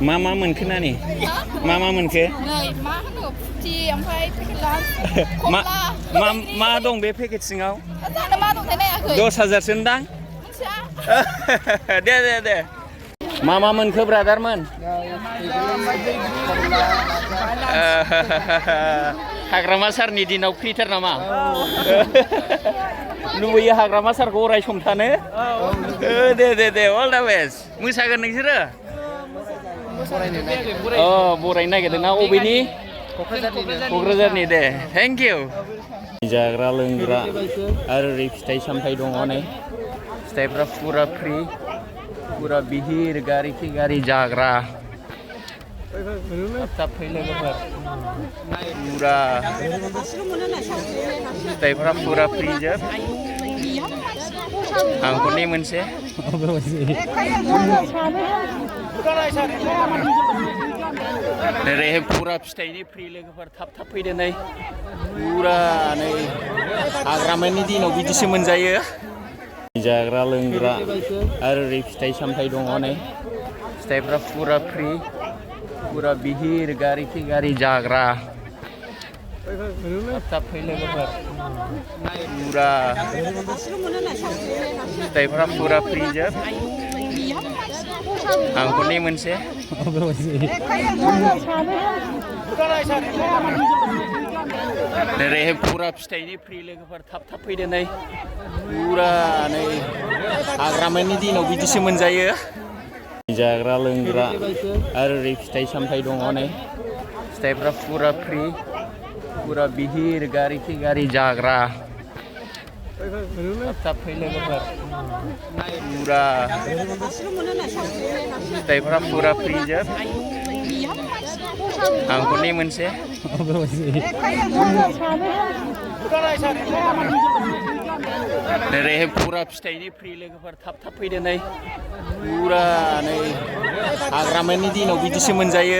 मा मोनखो नानि मा मोनखो नै मा होनो फुथि ओमफ्राय पेकेट लास मा दं बे पेकेट सिङाव जानो मा दंथाय नायाखै 10,000 सोनदां मिथिया दे मा मोनखो ब्रादारमोन हाग्रामा सारनि दिनाव फ्रिथार नामा लुबैयो हाग्रामा सारखौ अराय सम थानो दे अल दा बेस्ट मोसागोन नोंसोरो बरायनो नागिरदोंना अबेनि क'क्राझारनि दे थेंक इउ जाग्रा लोंग्रा आरो ओरै फिथाइ सामथाइ दङ नै फिथाइफ्रा फुरा फ्रि फुरा बिहिर गारि खि गारि जाग्रा थाब फै लोगोफोर फुरा फिथाइफ्रा फुरा फ्रि जोब आंखौनि मोनसे ओरैहाय फुरा फिथाइनि फ्रि लोगोफोर थाब फैदो नै फुरा नै हाग्रामानि दिनाव बिदिसो मोनजायो जाग्रा लोंग्रा आरो ओरै फिथाइ सामथाइ दङ नै फिथाइफ्रा फुरा फ्रि फुरा बिहिर गारि खि गारि जाग्रा थाब फै लोगोफोर फुरा फिथाइफ्रा फुरा फ्रि जोब आंखौनि मोनसे ओरैहाय फुरा फिथाइनि फ्रि लोगोफोर थाब फैदो नै फुरा नै हाग्रामानि दिनाव बिदिसो मोनजायो जाग्रा लोंग्रा आरो ओरै फिथाइ सामथाइ दङ नै फिथाइफ्रा फुरा फ्रि फुरा बिहिर गारि खि गारि जाग्रा थाब फै लोगोफोर फुरा फिथाइफ्रा फुरा फ्रि जोब आंखौनि मोनसे ओरैहाय फुरा फिथाइनि फ्रि लोगोफोर थाब फैदो नै फुरा नै हाग्रामानि दिनाव बिदिसो मोनजायो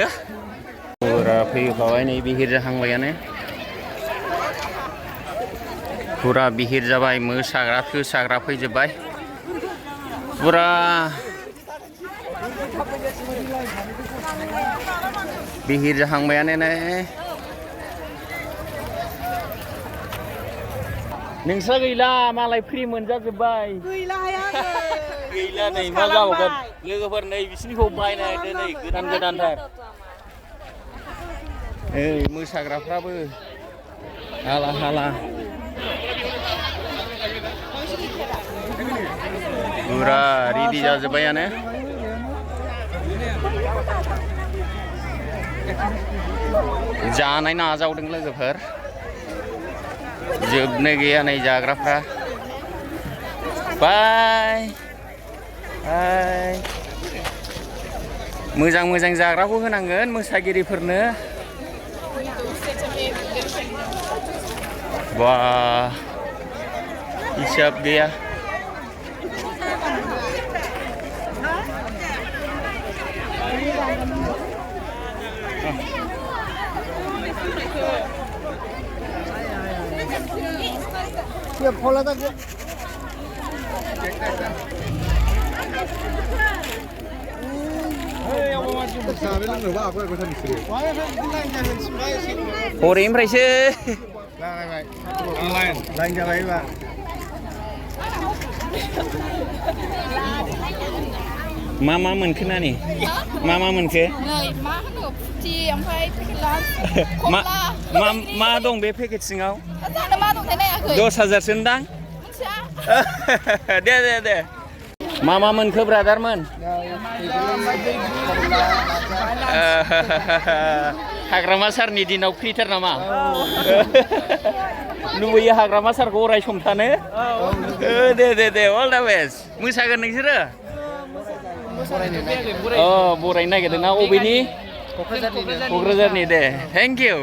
फुरा फैखाबाय नै बिहिर जाहांबायानो फुरा बिहिर जाबाय मोसाग्रा थोसाग्रा फैजोब्बाय फुरा बिहिर जाहांबायानो नै नोंस्रा गैला मालाय फ्रि मोनजाजोब्बाय गैला नै मा जाबावगोन लोगोफोर नै बिसिनिखौ बायना होदो नै गोदानथार मोसाग्राफ्राबो हाला फुरा रेडि जाजोब्बायानो जानाय नाजावदों लोगोफोर जोबनो गैया नै जाग्राफ्रा बाय मोजां जाग्राखौ होनांगोन मोसागिरिफोरनो बा हिसाब गैया हरैनिफ्रायसो मा मोनखो नानि मा मोनखो नै मा होनो फुथि ओमफ्राय पेकेट लास मा दं बे पेकेट सिङाव जानो मा दंथाय नायाखै 10,000 सोनदां मिथिया दे मा मोनखो ब्रादारमोन हाग्रामा सारनि दिनाव फ्रिथार नामा लुबैयो हाग्रामा सारखौ अराय सम थानो दे अल दा बेस्ट मोसागोन नोंसोरो बरायनो नागिरदोंना अबेनि क'क्राझारनि दे थेंक इउ